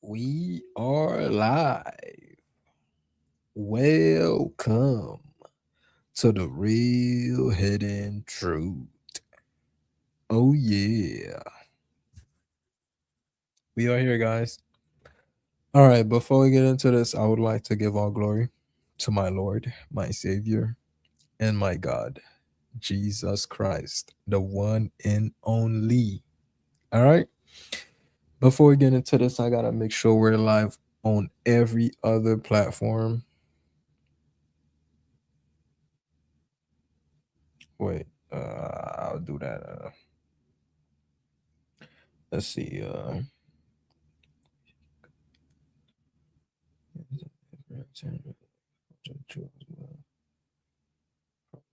We are live. Welcome to the Real Hidden Truth. Oh, yeah. We are here, guys. All right, before we get into this, I would like to give all glory to my Lord, my Savior, and my God, Jesus Christ, the one and only. All right. Before we get into this, I got to make sure we're live on every other platform. Wait, I'll do that. Let's see.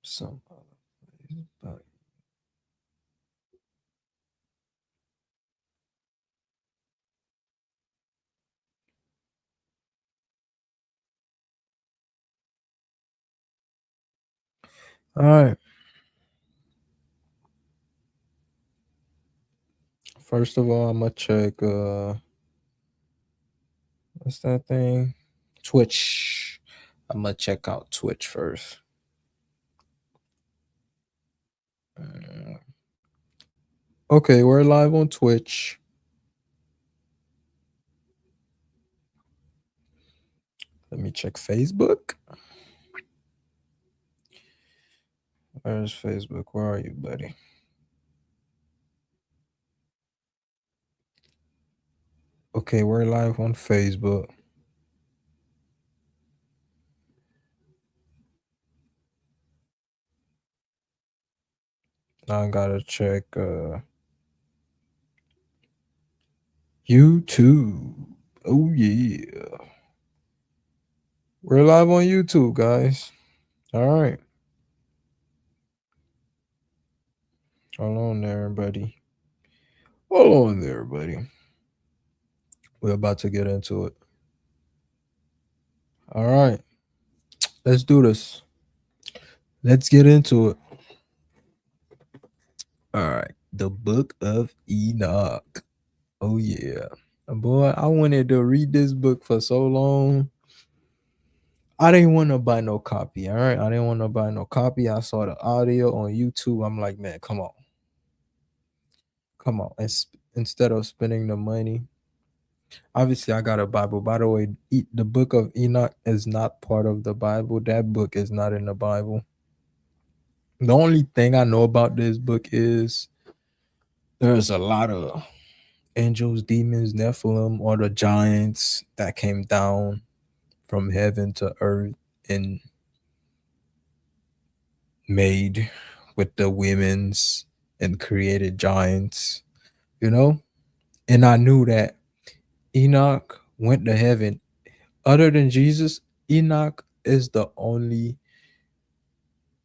Some other place, but all right. First of all, I'm gonna check. What's that thing? Twitch. I'm gonna check out Twitch first. Okay, we're live on Twitch. Let me check Facebook. Where's Facebook? Where are you, buddy? Okay, we're live on Facebook. Now I gotta check YouTube. Oh yeah. We're live on YouTube, guys. All right. Hold on there, buddy. Hold on there, buddy. We're about to get into it. All right. Let's do this. Let's get into it. All right. The Book of Enoch. Oh, yeah. Boy, I wanted to read this book for so long. I didn't want to buy no copy. All right. I didn't want to buy no copy. I saw the audio on YouTube. I'm like, man, come on. Come on. Instead of spending the money. Obviously, I got a Bible. By the way, the Book of Enoch is not part of the Bible. That book is not in the Bible. The only thing I know about this book is there's a lot of angels, demons, Nephilim, or the giants that came down from heaven to earth and made with the women's and created giants, you know? And I knew that Enoch went to heaven. Other than Jesus, Enoch is the only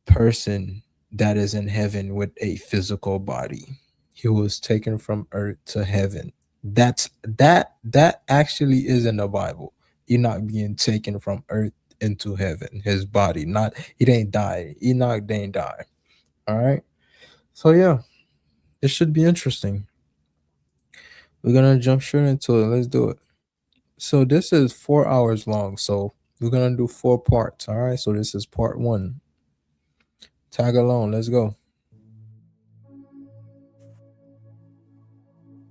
person that is in heaven with a physical body. He was taken from earth to heaven. That actually is in the Bible. Enoch being taken from earth into heaven. His body, not he didn't die. Enoch didn't die. All right. So yeah, it should be interesting. We're gonna jump straight into it. Let's do it. So this is 4 hours long. So we're gonna do 4 parts. All right. So this is part 1. Tag along. Let's go.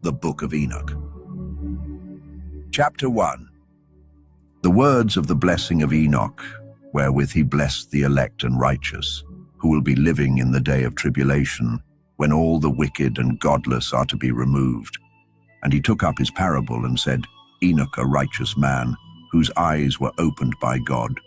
The Book of Enoch. Chapter 1. The words of the blessing of Enoch, wherewith he blessed the elect and righteous, who will be living in the day of tribulation, when all the wicked and godless are to be removed. And he took up his parable and said, Enoch, a righteous man, whose eyes were opened by God,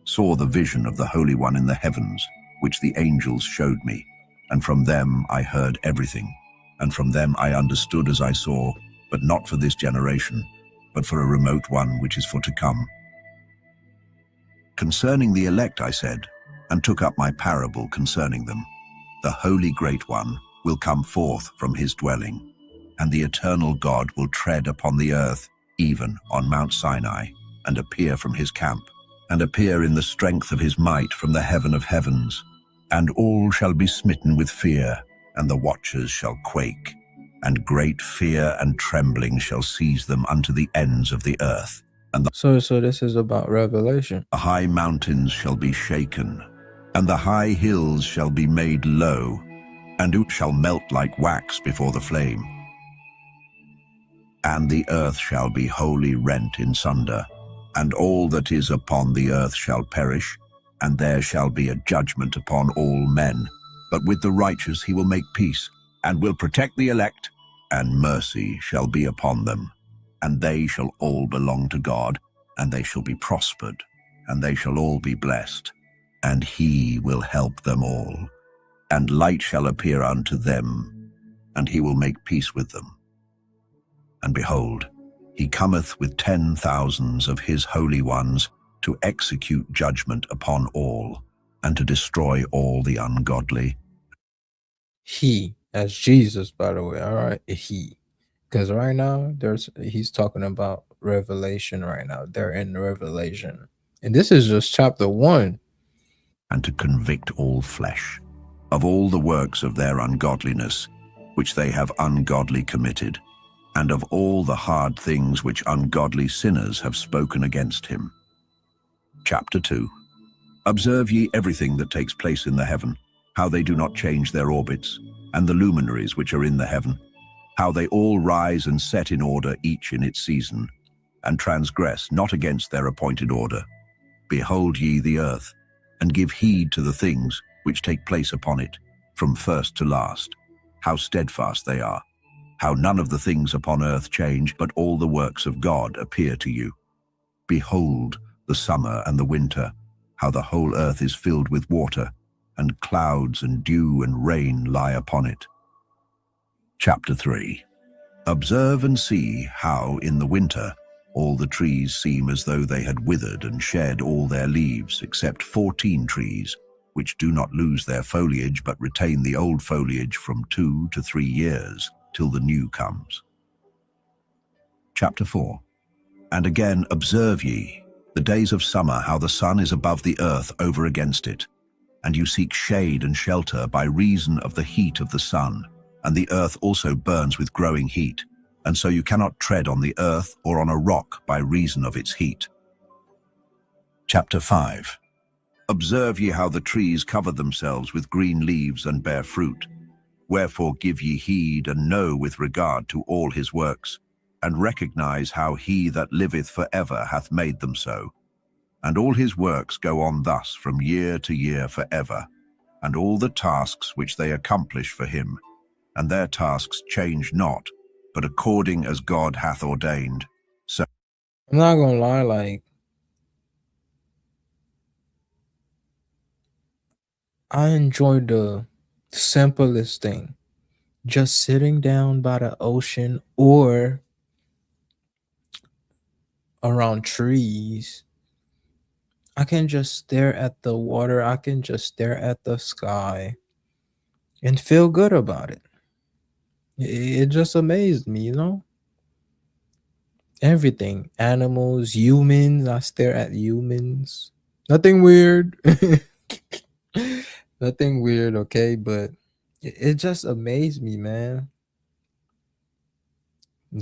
saw the vision of the Holy One in the heavens, which the angels showed me, and from them I heard everything. And from them I understood as I saw, but not for this generation, but for a remote one which is for to come. Concerning the elect I said, and took up my parable concerning them, the Holy Great One will come forth from his dwelling, and the eternal God will tread upon the earth, even on Mount Sinai, and appear from his camp, and appear in the strength of his might from the heaven of heavens, and all shall be smitten with fear, and the watchers shall quake. and great fear and trembling shall seize them unto the ends of the earth. And So this is about Revelation. the high mountains shall be shaken, and the high hills shall be made low, and it shall melt like wax before the flame. And the earth shall be wholly rent in sunder, and all that is upon the earth shall perish, and there shall be a judgment upon all men. But with the righteous he will make peace, and will protect the elect, and mercy shall be upon them. And they shall all belong to God, and they shall be prospered, and they shall all be blessed, and he will help them all. And light shall appear unto them, and he will make peace with them. And behold, he cometh with 10,000s of his holy ones to execute judgment upon all, and to destroy all the ungodly. He, as Jesus, by the way. All right, he, because right now he's talking about Revelation. Right now, they're in Revelation, and this is just chapter 1. And to convict all flesh of all the works of their ungodliness, which they have ungodly committed, and of all the hard things which ungodly sinners have spoken against him. Chapter 2. Observe ye everything that takes place in the heaven, how they do not change their orbits, and the luminaries which are in the heaven, how they all rise and set in order each in its season, and transgress not against their appointed order. Behold ye the earth, and give heed to the things which take place upon it, from first to last, how steadfast they are, how none of the things upon earth change, but all the works of God appear to you. Behold the summer and the winter, how the whole earth is filled with water, and clouds and dew and rain lie upon it. Chapter 3. Observe and see how in the winter all the trees seem as though they had withered and shed all their leaves, except 14 trees, which do not lose their foliage, but retain the old foliage from 2 to 3 years, till the new comes. Chapter 4. And again observe ye the days of summer, how the sun is above the earth over against it, and you seek shade and shelter by reason of the heat of the sun, and the earth also burns with growing heat, and so you cannot tread on the earth or on a rock by reason of its heat. Chapter 5. Observe ye how the trees cover themselves with green leaves and bear fruit. Wherefore give ye heed, and know with regard to all his works, and recognize how he that liveth for ever hath made them so. And all his works go on thus from year to year for ever, and all the tasks which they accomplish for him, and their tasks change not, but according as God hath ordained. So I'm not gonna lie, like, I enjoy the simplest thing, just sitting down by the ocean or around trees. I can just stare at the water, I can just stare at the sky and feel good about it. It just amazed me, you know? Everything. Animals, humans, I stare at humans. Nothing weird. Nothing weird, okay? But it just amazed me, man.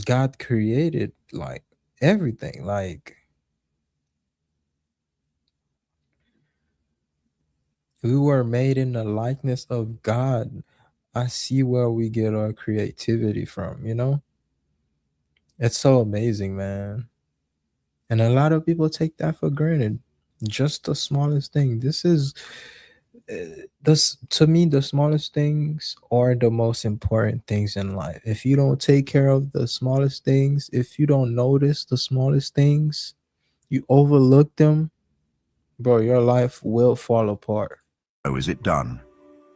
God created like everything. Like, we were made in the likeness of God. I see where we get our creativity from, you know? It's so amazing, man. And a lot of people take that for granted. Just the smallest thing. This is this to me, the smallest things are the most important things in life. If you don't take care of the smallest things, if you don't notice the smallest things, you overlook them, bro, your life will fall apart. so is it done.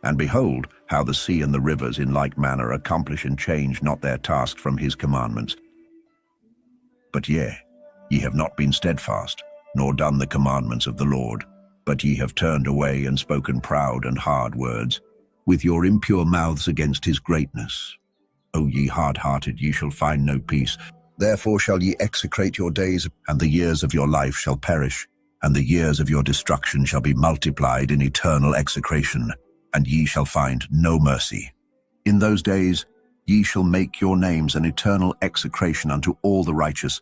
And behold, how the sea and the rivers in like manner accomplish and change not their task from his commandments. But ye have not been steadfast, nor done the commandments of the Lord, but ye have turned away and spoken proud and hard words, with your impure mouths against his greatness. O ye hard-hearted, ye shall find no peace. Therefore shall ye execrate your days, and the years of your life shall perish, and the years of your destruction shall be multiplied in eternal execration, and ye shall find no mercy. In those days Ye shall make your names an eternal execration unto all the righteous,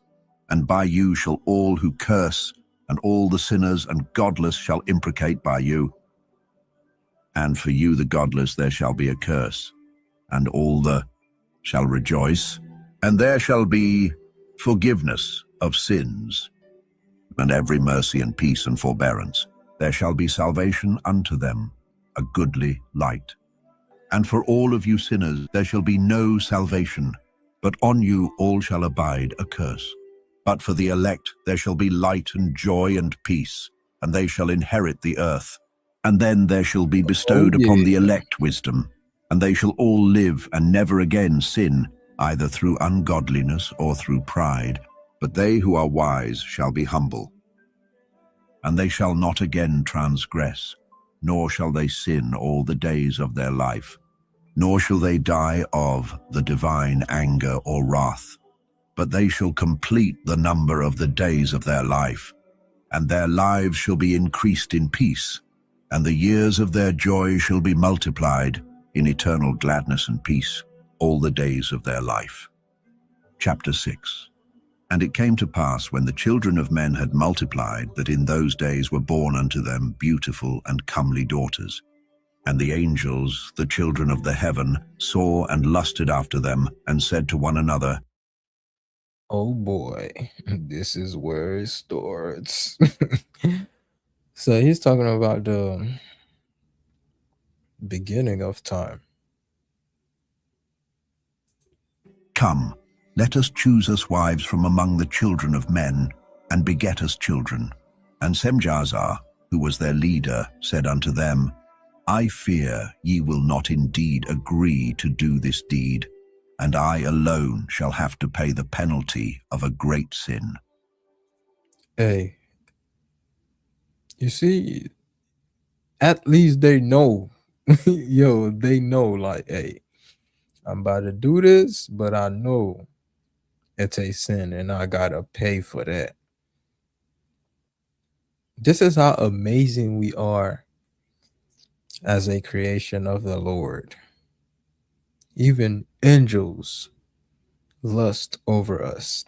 and by you shall all who curse, and all the sinners and godless shall imprecate by you. And for you the godless there shall be a curse, and all the shall rejoice, and there shall be forgiveness of sins, and every mercy and peace and forbearance. There shall be salvation unto them, a goodly light. And for all of you sinners there shall be no salvation, but on you all shall abide a curse. But for the elect there shall be light and joy and peace, and they shall inherit the earth. And then there shall be Oh bestowed upon the yeah. elect wisdom, and they shall all live and never again sin, either through ungodliness or through pride. But they who are wise shall be humble, and they shall not again transgress, nor shall they sin all the days of their life, nor shall they die of the divine anger or wrath, but they shall complete the number of the days of their life, and their lives shall be increased in peace, and the years of their joy shall be multiplied in eternal gladness and peace all the days of their life. Chapter 6. And it came to pass, when the children of men had multiplied, that in those days were born unto them beautiful and comely daughters. And the angels, the children of the heaven, saw and lusted after them, and said to one another, Oh boy, this is where it starts. So he's talking about the beginning of time. Come, let us choose us wives from among the children of men, and beget us children. And Semjazar, who was their leader, said unto them, I fear ye will not indeed agree to do this deed, and I alone shall have to pay the penalty of a great sin. Hey, you see, at least they know. Yo, they know, like, hey, I'm about to do this, but I know it's a sin and I gotta pay for that. This is how amazing we are as a creation of the Lord. Even angels lust over us.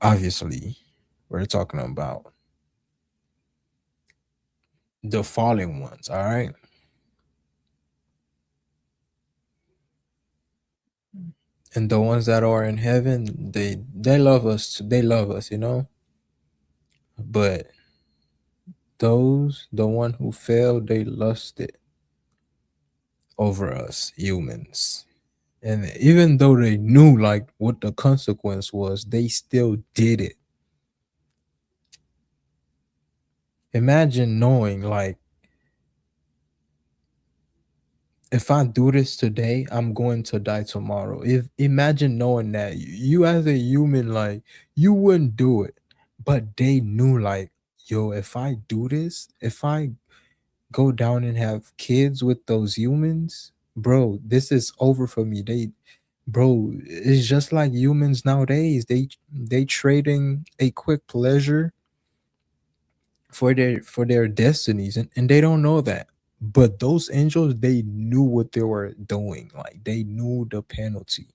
Obviously, we're talking about the fallen ones, all right? And the ones that are in heaven, they love us. They love us, you know? But those, the one who failed, they lusted over us humans. And even though they knew like what the consequence was, they still did it. Imagine knowing like, if I do this today, I'm going to die tomorrow. If imagine knowing that you as a human, like you wouldn't do it, but they knew like, yo, if I do this, if I go down and have kids with those humans, bro, this is over for me. Bro, it's just like humans nowadays. They trading a quick pleasure for their destinies, and they don't know that. But those angels, they knew what they were doing. Like they knew the penalty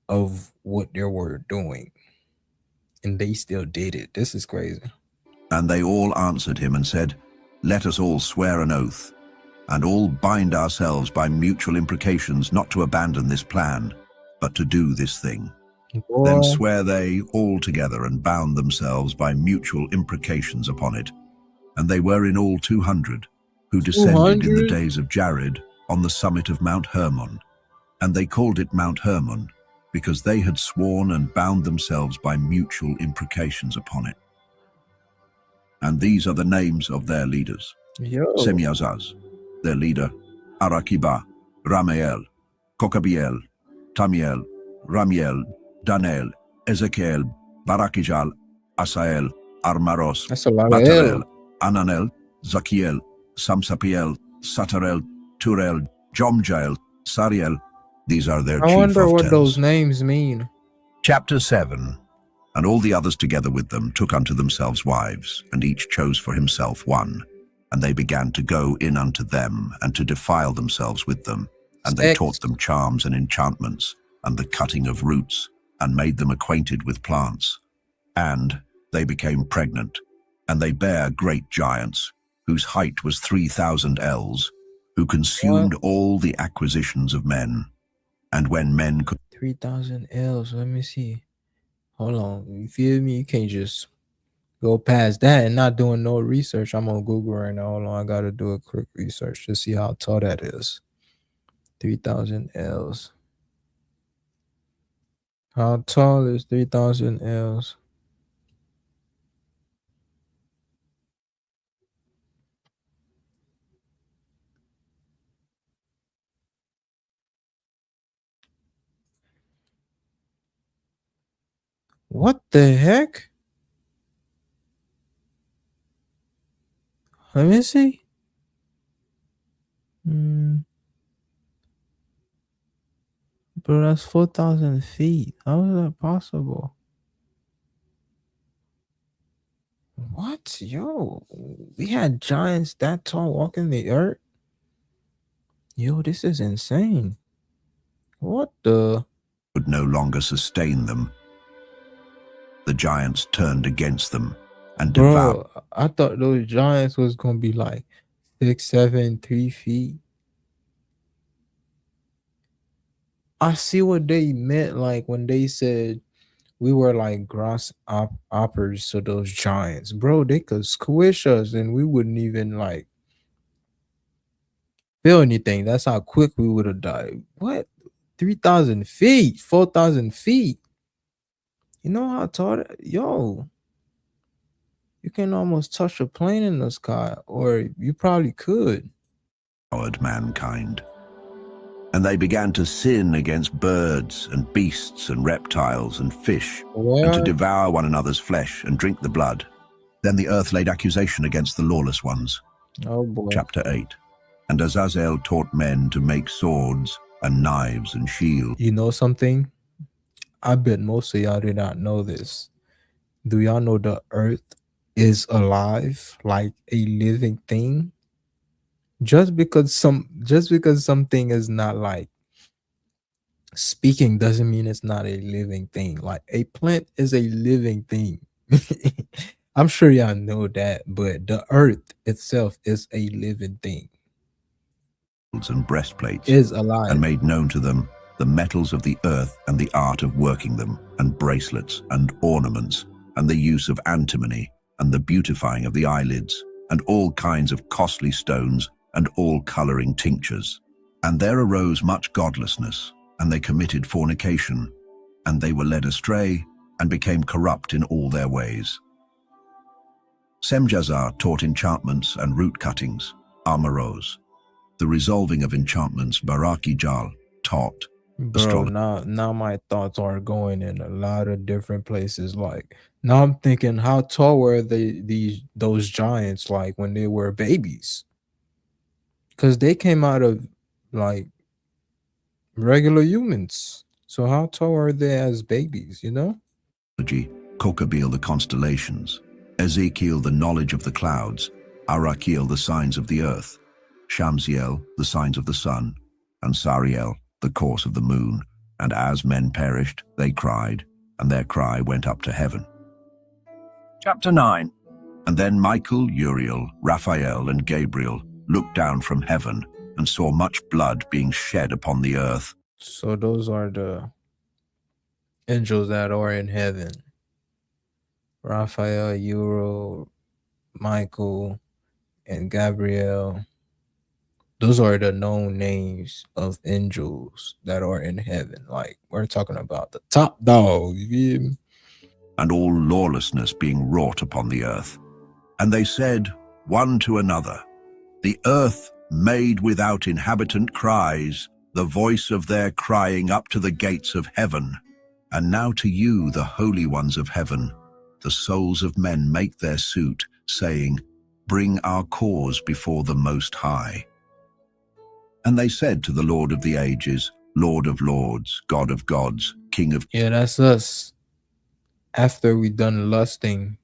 of what they were doing, and they still did it. This is crazy. And they all answered him and said, Let us all swear an oath, and all bind ourselves by mutual imprecations not to abandon this plan, but to do this thing. Then Boy, swear they all together, and bound themselves by mutual imprecations upon it. And they were in all 200, who descended in the 200. days of Jared on the summit of Mount Hermon. And they called it Mount Hermon, because they had sworn and bound themselves by mutual imprecations upon it. And these are the names of their leaders: Yo, Semiazaz, their leader, Arakiba, Ramael, Kokabiel, Tamiel, Ramiel, Daniel, Ezekiel, Barakijal, Asael, Armaros, that's a lot of Batarel, L. Ananel, Zakiel, Samsapiel, Satarel, Turel, Jomjael, Sariel. These are their I chief wonder of what those tens. names mean. Chapter 7. And all the others together with them took unto themselves wives, and each chose for himself one. And they began to go in unto them, and to defile themselves with them. And they taught Sex. them charms and enchantments, and the cutting of roots, and made them acquainted with plants. And they became pregnant, and they bare great giants, whose height was 3,000 ells, who What? consumed all the acquisitions of men. And when men could 3,000 L's. Let me see. Hold on. You feel me? You can't just go past that and not doing no research. I'm on Google right now. Hold on. I got to do a quick research to see how tall that is. 3,000 L's. How tall is 3,000 L's? What the heck? Let me see. Hmm. Bro, that's 4,000 feet. How is that possible? What? Yo, we had giants that tall walking the earth? Yo, this is insane. What the? no longer sustain them, the giants turned against them and devoured Bro, I thought those giants was gonna be like 6, 7, 3 feet. I see what they meant, like when they said we were like grasshoppers to those giants. Bro, they could squish us and we wouldn't even like feel anything. That's how quick we would have died. What? 3,000 feet, 4,000 feet. You know how tall yo, you can almost touch a plane in the sky, or you probably could. mankind. And they began to sin against birds and beasts and reptiles and fish, and to What? devour one another's flesh and drink the blood. Then the earth laid accusation against the lawless ones. Oh boy. Chapter 8. And Azazel taught men to make swords and knives and shields. You know something? I bet most of y'all did not know this. Do y'all know the earth is alive, like a living thing? Just because something is not like speaking doesn't mean it's not a living thing. Like a plant is a living thing. I'm sure y'all know that, but the earth itself is a living thing. And breastplates, Is alive. and made known to them the metals of the earth and the art of working them, and bracelets and ornaments, and the use of antimony, and the beautifying of the eyelids, and all kinds of costly stones, and all coloring tinctures. And there arose much godlessness, and they committed fornication, and they were led astray, and became corrupt in all their ways. Semjazzar taught enchantments and root cuttings, Amaros. The resolving of enchantments, Baraki Jal taught Bro, astrology. now my thoughts are going in a lot of different places. Like now I'm thinking, how tall were those giants like when they were babies? Because they came out of like regular humans. So how tall are they as babies, you know? Kokabeel the constellations, Ezekiel the knowledge of the clouds, Arakiel the signs of the earth, Shamsiel the signs of the sun, and Sariel the course of the moon. And as men perished, they cried, and their cry went up to heaven. Chapter 9. And then Michael, Uriel, Raphael, and Gabriel looked down from heaven and saw much blood being shed upon the earth. So those are the angels that are in heaven. Raphael, Uriel, Michael, and Gabriel. Those are the known names of angels that are in heaven. Like we're talking about the top dog. You feel me? And all lawlessness being wrought upon the earth. And they said one to another, the earth made without inhabitant cries, the voice of their crying up to the gates of heaven. And now to you, the holy ones of heaven, the souls of men make their suit, saying, bring our cause before the Most High. And they said to the Lord of the ages, Lord of lords, God of gods, King of... Yeah, that's us. After we done lusting,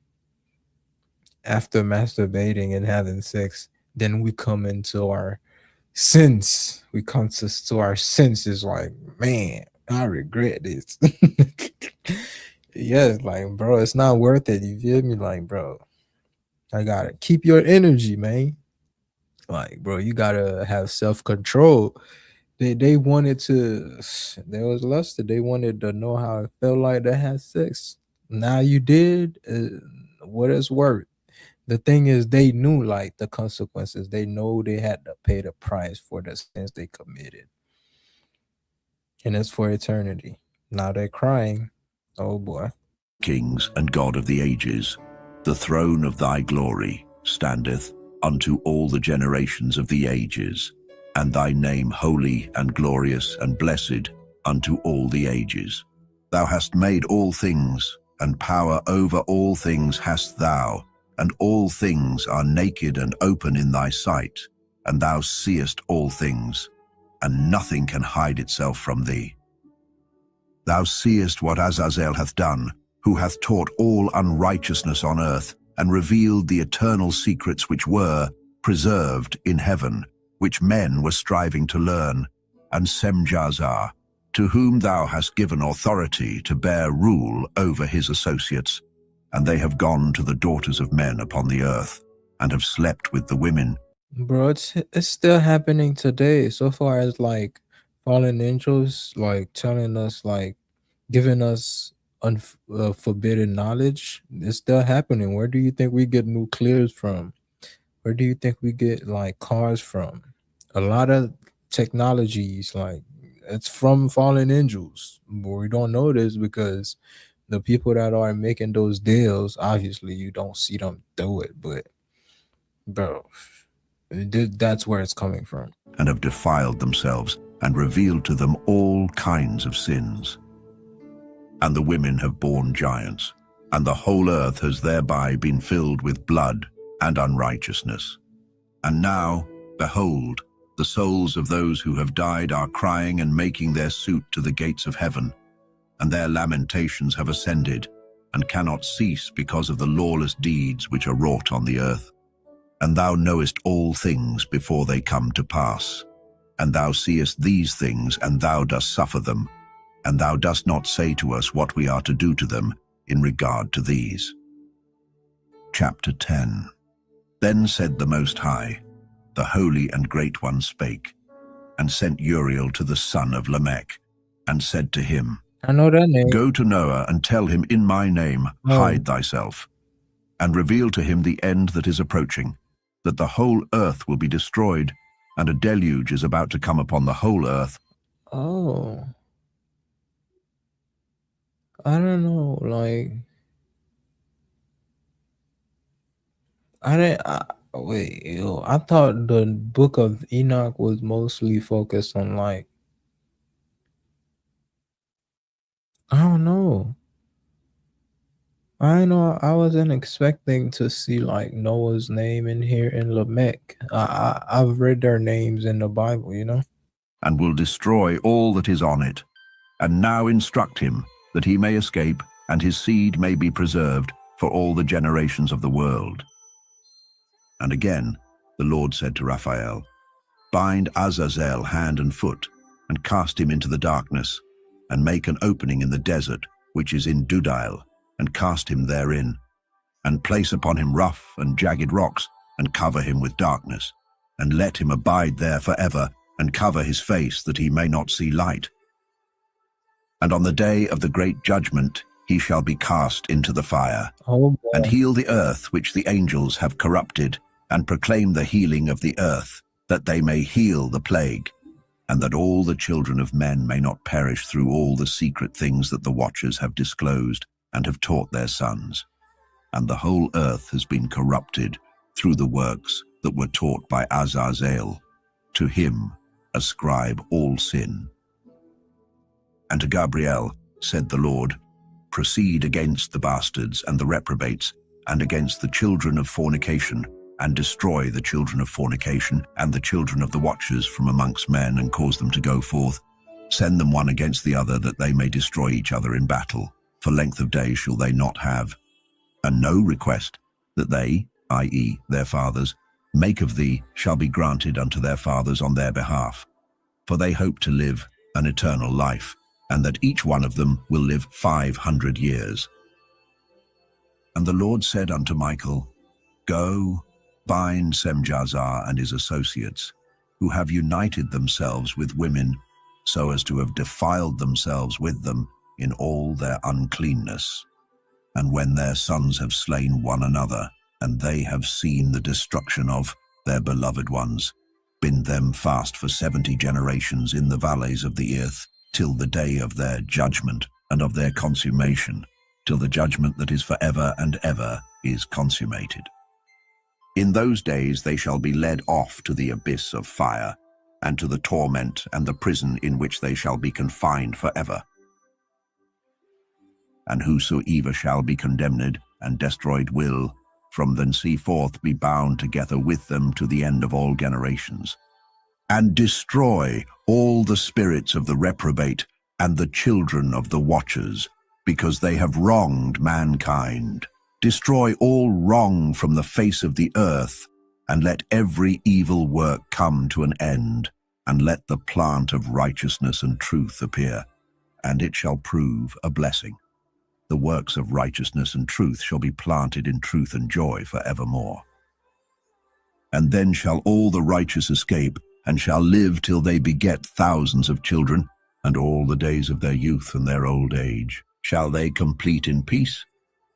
after masturbating and having sex, then we come into our since we come to our senses, like, man, I regret this. Yes, like, bro, it's not worth it. You feel me? Like, bro, I gotta keep your energy, man. Like, bro, you gotta have self-control. They wanted to, they was lusted. They wanted to know how it felt like to have sex. Now you did, what it's worth. The thing is, they knew like the consequences. They know they had to pay the price for the sins they committed, and it's for eternity. Now they're crying. Oh boy. Kings and God of the ages, the throne of thy glory standeth unto all the generations of the ages, and thy name holy and glorious and blessed unto all the ages. Thou hast made all things, and power over all things hast thou, and all things are naked and open in thy sight, and thou seest all things, and nothing can hide itself from thee. Thou seest what Azazel hath done, who hath taught all unrighteousness on earth, and revealed the eternal secrets which were preserved in heaven, which men were striving to learn, and Semjazar, to whom thou hast given authority to bear rule over his associates, and they have gone to the daughters of men upon the earth, and have slept with the women. Bro, it's still happening today. So far as like fallen angels, like telling us, like giving us forbidden knowledge, it's still happening. Where do you think we get nuclears from? Where do you think we get like cars from? A lot of technologies, like, it's from fallen angels. But we don't know this because the people that are making those deals, obviously you don't see them do it, but bro, that's where it's coming from. And have defiled themselves, and revealed to them all kinds of sins. And the women have borne giants, and the whole earth has thereby been filled with blood and unrighteousness. And now, behold, the souls of those who have died are crying and making their suit to the gates of heaven, and their lamentations have ascended, and cannot cease because of the lawless deeds which are wrought on the earth. And thou knowest all things before they come to pass. And thou seest these things, and thou dost suffer them, and thou dost not say to us what we are to do to them in regard to these. Chapter 10. Then said the Most High, the Holy and Great One spake, and sent Uriel to the son of Lamech, and said to him, I know that name. Go to Noah and tell him in my name, Oh. hide thyself, and reveal to him the end that is approaching, that the whole earth will be destroyed, and a deluge is about to come upon the whole earth. Oh. I don't know, like, wait, yo, I thought the Book of Enoch was mostly focused on like, I don't know. I wasn't expecting to see like Noah's name in here in Lamech. I've read their names in the Bible, you know? And will destroy all that is on it. And now instruct him, that he may escape, and his seed may be preserved for all the generations of the world. And again, the Lord said to Raphael, Bind Azazel hand and foot, and cast him into the darkness, and make an opening in the desert, which is in Dudail, and cast him therein, and place upon him rough and jagged rocks, and cover him with darkness, and let him abide there forever, and cover his face, that he may not see light. And on the day of the great judgment he shall be cast into the fire, and heal the earth which the angels have corrupted, and proclaim the healing of the earth, that they may heal the plague, and that all the children of men may not perish through all the secret things that the watchers have disclosed and have taught their sons. And the whole earth has been corrupted through the works that were taught by Azazel. To him ascribe all sin. And to Gabriel said the Lord, Proceed against the bastards and the reprobates, and against the children of fornication, and destroy the children of fornication, and the children of the watchers from amongst men, and cause them to go forth. Send them one against the other, that they may destroy each other in battle. For length of days shall they not have. And no request that they, i.e. their fathers, make of thee shall be granted unto their fathers on their behalf, for they hope to live an eternal life, and that each one of them will live 500 years. And the Lord said unto Michael, Go, bind Semjazzar and his associates, who have united themselves with women, so as to have defiled themselves with them in all their uncleanness. And when their sons have slain one another, and they have seen the destruction of their beloved ones, bind them fast for 70 generations in the valleys of the earth, till the day of their judgment and of their consummation, till the judgment that is forever and ever is consummated. In those days they shall be led off to the abyss of fire, and to the torment and the prison in which they shall be confined forever. And whosoever shall be condemned and destroyed will, from thenceforth be bound together with them to the end of all generations. And destroy all the spirits of the reprobate and the children of the watchers, because they have wronged mankind. Destroy all wrong from the face of the earth, and let every evil work come to an end, and let the plant of righteousness and truth appear, and it shall prove a blessing. The works of righteousness and truth shall be planted in truth and joy for evermore. And then shall all the righteous escape, and shall live till they beget thousands of children, and all the days of their youth and their old age shall they complete in peace.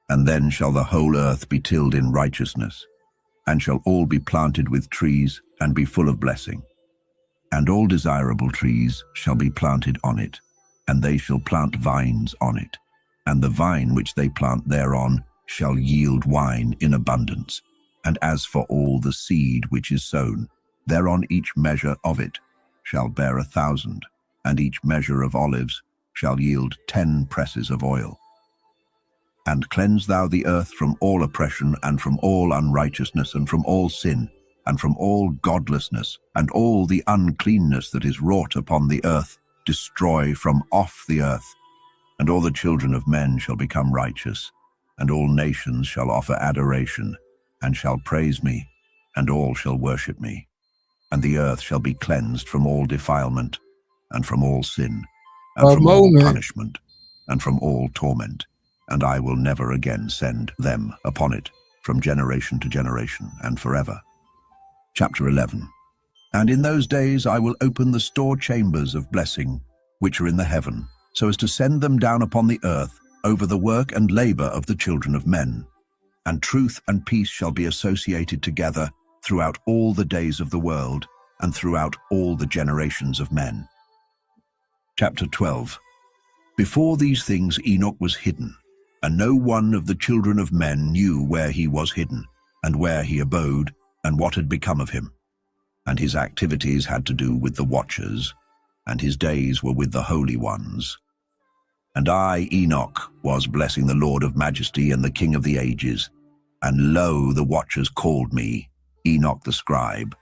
And then shall the whole earth be tilled in righteousness, and shall all be planted with trees, and be full of blessing. And all desirable trees shall be planted on it, and they shall plant vines on it. And the vine which they plant thereon shall yield wine in abundance. And as for all the seed which is sown, thereon each measure of it shall bear 1,000, and each measure of olives shall yield 10 presses of oil. And cleanse thou the earth from all oppression, and from all unrighteousness, and from all sin, and from all godlessness, and all the uncleanness that is wrought upon the earth, destroy from off the earth. And all the children of men shall become righteous, and all nations shall offer adoration, and shall praise me, and all shall worship me. And the earth shall be cleansed from all defilement, and from all sin, and A from all moment. punishment, and from all torment. And I will never again send them upon it, from generation to generation, and forever. Chapter 11. And in those days I will open the store chambers of blessing, which are in the heaven, so as to send them down upon the earth, over the work and labor of the children of men. And truth and peace shall be associated together throughout all the days of the world, and throughout all the generations of men. Chapter 12. Before these things Enoch was hidden, and no one of the children of men knew where he was hidden, and where he abode, and what had become of him. And his activities had to do with the watchers, and his days were with the holy ones. And I, Enoch, was blessing the Lord of majesty and the King of the ages. And lo, the watchers called me, Enoch the scribe,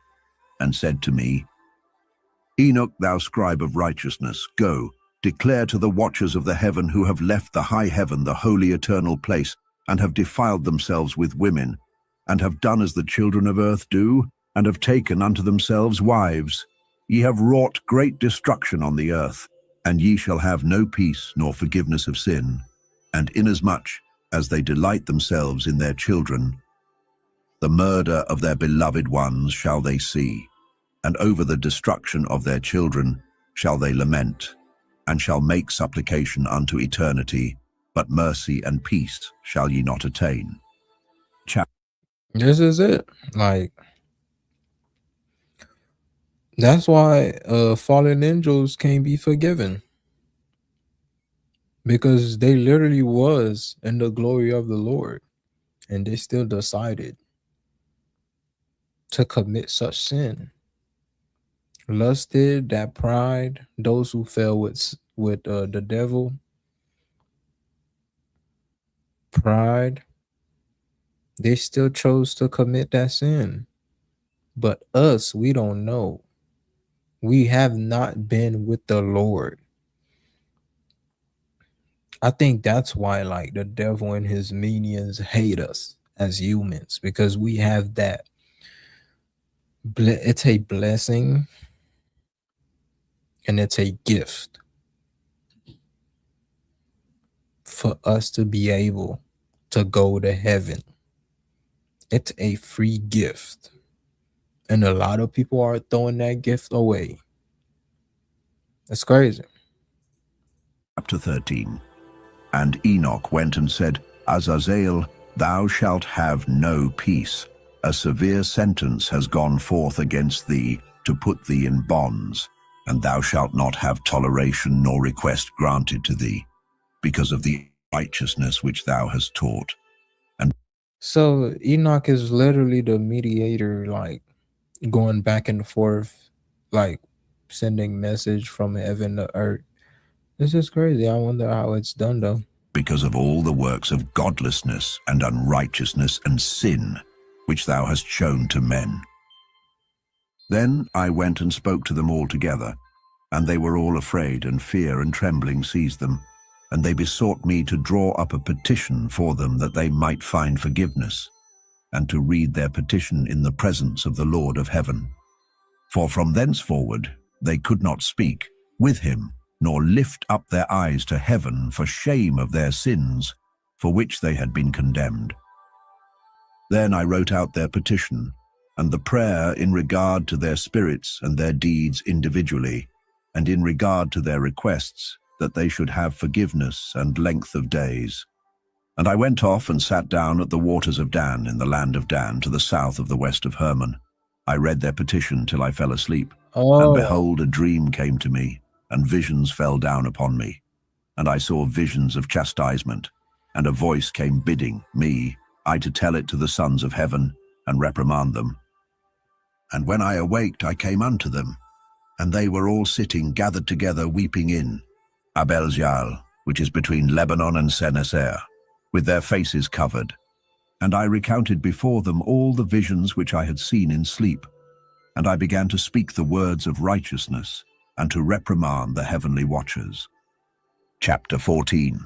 and said to me, Enoch, thou scribe of righteousness, go, declare to the watchers of the heaven who have left the high heaven, the holy eternal place, and have defiled themselves with women, and have done as the children of earth do, and have taken unto themselves wives. Ye have wrought great destruction on the earth, and ye shall have no peace nor forgiveness of sin. And inasmuch as they delight themselves in their children, the murder of their beloved ones shall they see, and over the destruction of their children shall they lament, and shall make supplication unto eternity, but mercy and peace shall ye not attain. This is it. Like, that's why fallen angels can't be forgiven, because they literally was in the glory of the Lord, and they still decided to commit such sin. Lusted, that pride, those who fell with the devil, pride, they still chose to commit that sin. But us, we don't know. We have not been with the Lord. I think that's why, like, the devil and his minions hate us as humans, because we have that It's a blessing and it's a gift for us to be able to go to heaven. It's a free gift. And a lot of people are throwing that gift away. It's crazy. Chapter 13. And Enoch went and said, Azazel, thou shalt have no peace. A severe sentence has gone forth against thee to put thee in bonds, and thou shalt not have toleration nor request granted to thee, because of the righteousness which thou hast taught. And So Enoch is literally the mediator, like going back and forth, like sending message from heaven to earth. This is crazy. I wonder how it's done though. because of all the works of godlessness and unrighteousness and sin, which thou hast shown to men. Then I went and spoke to them all together, and they were all afraid, and fear and trembling seized them. And they besought me to draw up a petition for them that they might find forgiveness, and to read their petition in the presence of the Lord of heaven. For from thenceforward they could not speak with him, nor lift up their eyes to heaven for shame of their sins, for which they had been condemned. Then I wrote out their petition, and the prayer in regard to their spirits and their deeds individually, and in regard to their requests, that they should have forgiveness and length of days. And I went off and sat down at the waters of Dan in the land of Dan, to the south of the west of Hermon. I read their petition till I fell asleep, and Oh, behold, a dream came to me, and visions fell down upon me. And I saw visions of chastisement, and a voice came bidding me, I to tell it to the sons of heaven, and reprimand them. And when I awaked, I came unto them, and they were all sitting gathered together, weeping in Abel-Jaal, which is between Lebanon and Seneser, with their faces covered. And I recounted before them all the visions which I had seen in sleep, and I began to speak the words of righteousness, and to reprimand the heavenly watchers. Chapter 14.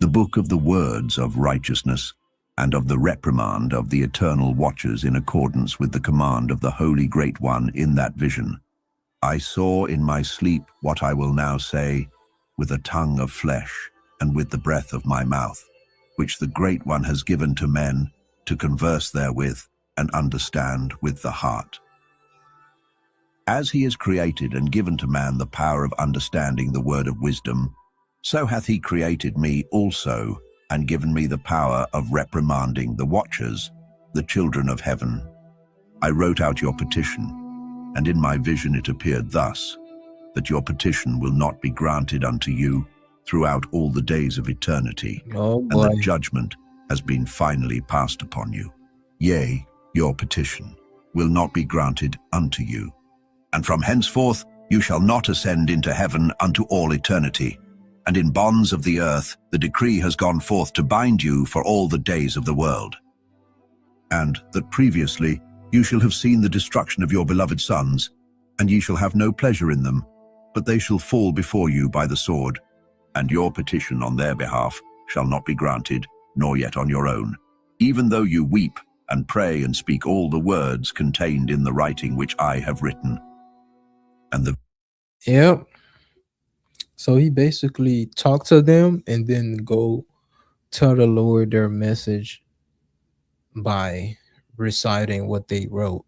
The book of the words of righteousness, and of the reprimand of the eternal watchers, in accordance with the command of the Holy Great One in that vision. I saw in my sleep what I will now say, with a tongue of flesh, and with the breath of my mouth, which the Great One has given to men, to converse therewith, and understand with the heart. As he has created and given to man the power of understanding the word of wisdom, so hath he created me also, and given me the power of reprimanding the watchers, the children of heaven. I wrote out your petition, and in my vision it appeared thus, that your petition will not be granted unto you throughout all the days of eternity, oh and boy. that judgment has been finally passed upon you. Yea, your petition will not be granted unto you. And from henceforth you shall not ascend into heaven unto all eternity. And in bonds of the earth the decree has gone forth to bind you for all the days of the world. And that previously you shall have seen the destruction of your beloved sons, and ye shall have no pleasure in them, but they shall fall before you by the sword, and your petition on their behalf shall not be granted, nor yet on your own, even though you weep and pray and speak all the words contained in the writing which I have written. And the Yep. So he basically talked to them and then go tell the Lord their message by reciting what they wrote.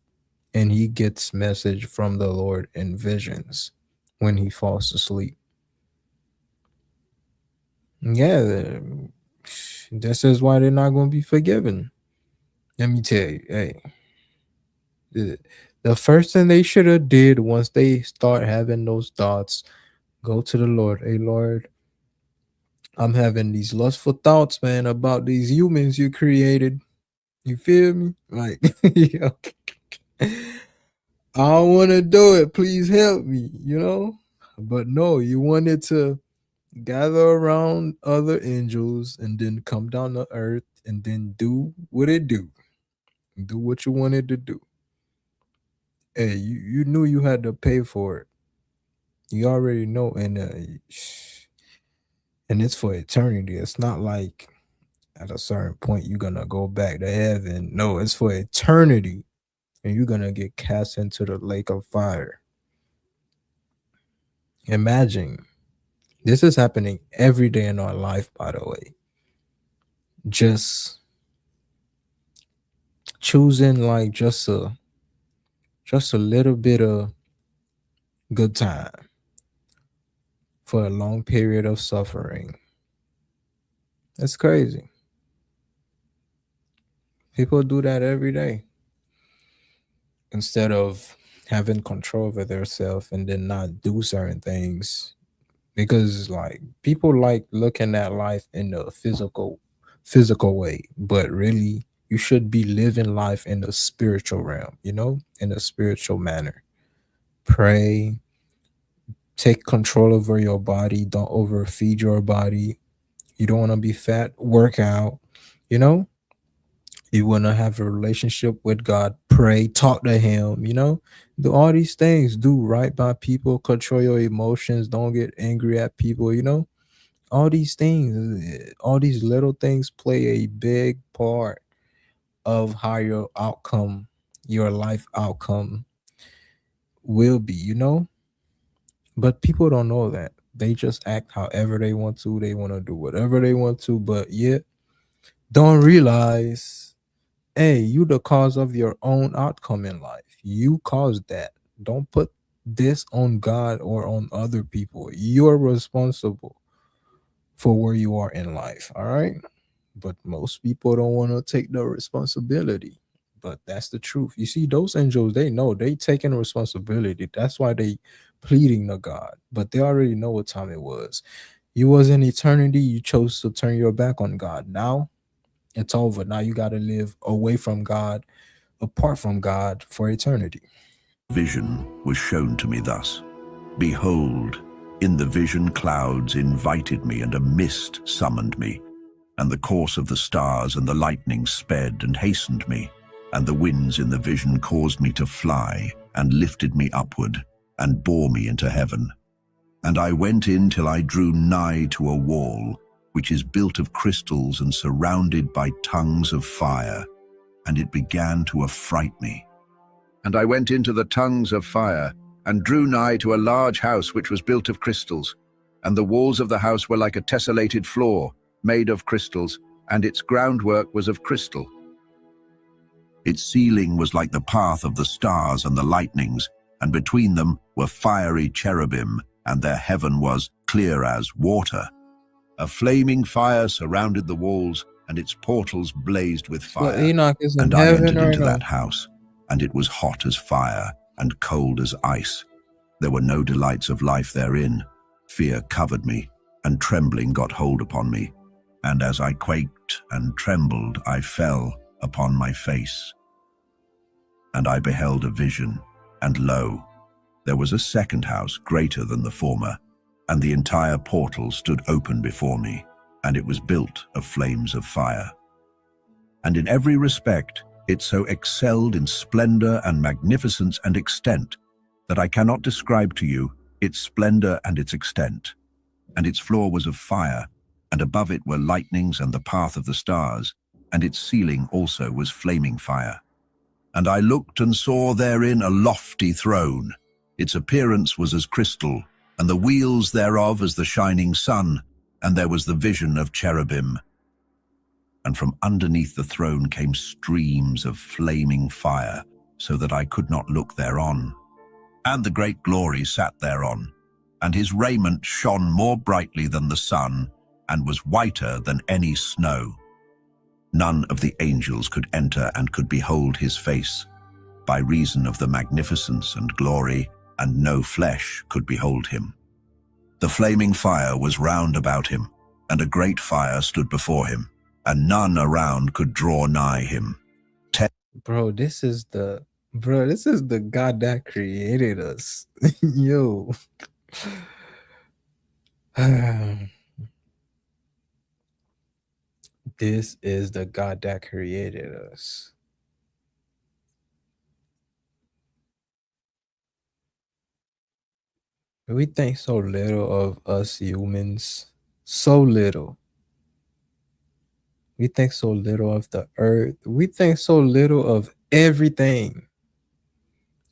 And he gets message from the Lord in visions when he falls asleep. Yeah, this is why they're not going to be forgiven. Let me tell you, hey, the, the first thing they should have did once they start having those thoughts, go to the Lord. Hey, Lord, I'm having these lustful thoughts, man, about these humans you created. You feel me? Like, yo, I don't want to do it. Please help me, you know? But no, you wanted to gather around other angels and then come down to earth and then do what it do. Do what you wanted to do. Hey, you knew you had to pay for it. You already know, and it's for eternity. It's not like at a certain point you're gonna go back to heaven. No, it's for eternity. and you're gonna get cast into the lake of fire. Imagine this is happening every day in our life, by the way. Just choosing like just a little bit of good time for a long period of suffering. It's crazy. People do that every day instead of having control over themselves and then not do certain things, because like people like looking at life in a physical way, but really you should be living life in the spiritual realm, in a spiritual manner. Pray, take control over your body, don't overfeed your body. You don't want to be fat, work out, you know you want to have a relationship with God, pray, talk to him, do all these things, do right by people, control your emotions, don't get angry at people, all these things, all these little things play a big part of how your life outcome will be, but people don't know that. They just act however they want to, they want to do whatever they want to, but yet don't realize, hey, you the cause of your own outcome in life. You caused that. Don't put this on God or on other people. You're responsible for where you are in life. All right. But most people don't want to take the responsibility. But that's the truth. You see, those angels, they know they taking responsibility. That's why they pleading to God. But they already know what time it was. You was in eternity. You chose to turn your back on God. Now it's over. Now you got to live away from God, apart from God for eternity. Vision was shown to me thus. Behold, in the vision clouds invited me, and a mist summoned me. And the course of the stars and the lightning sped and hastened me. And the winds in the vision caused me to fly, and lifted me upward, and bore me into heaven. And I went in till I drew nigh to a wall, which is built of crystals and surrounded by tongues of fire, and it began to affright me. And I went into the tongues of fire, and drew nigh to a large house which was built of crystals. And the walls of the house were like a tessellated floor, made of crystals, and its groundwork was of crystal. Its ceiling was like the path of the stars and the lightnings, and between them were fiery cherubim, and their heaven was clear as water. A flaming fire surrounded the walls, and its portals blazed with So fire. Enoch is in And I heaven entered or into no? that house, and it was hot as fire, and cold as ice. There were no delights of life therein. Fear covered me, and trembling got hold upon me. And as I quaked and trembled, I fell upon my face. And I beheld a vision, and lo, there was a second house greater than the former, and the entire portal stood open before me, and it was built of flames of fire. And in every respect it so excelled in splendor and magnificence and extent, that I cannot describe to you its splendor and its extent. And its floor was of fire, and above it were lightnings and the path of the stars, and its ceiling also was flaming fire. And I looked and saw therein a lofty throne. Its appearance was as crystal, and the wheels thereof as the shining sun, and there was the vision of cherubim. And from underneath the throne came streams of flaming fire, so that I could not look thereon. And the great glory sat thereon, and his raiment shone more brightly than the sun, and was whiter than any snow. None of the angels could enter and could behold his face, by reason of the magnificence and glory, and no flesh could behold him. The flaming fire was round about him, and a great fire stood before him, and none around could draw nigh him. Bro, this is the God that created us. Yo. This is the God that created us. We think so little of us humans. So little. We think so little of the earth. We think so little of everything.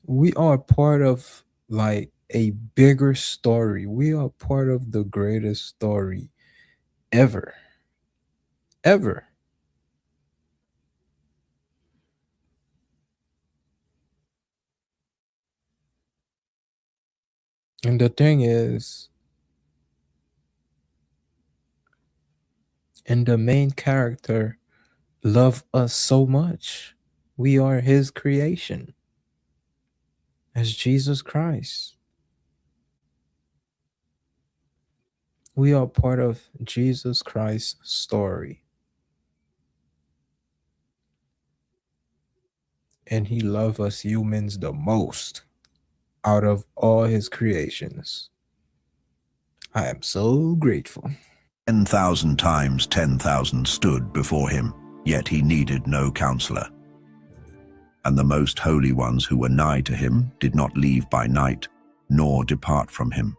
We are part of like a bigger story. We are part of the greatest story ever. Ever. And the thing is, and the main character love us so much. We are his creation as Jesus Christ. We are part of Jesus Christ's story. And he loves us humans the most out of all his creations. I am so grateful. 10,000 times 10,000 stood before him, yet he needed no counselor. And the most holy ones who were nigh to him did not leave by night, nor depart from him.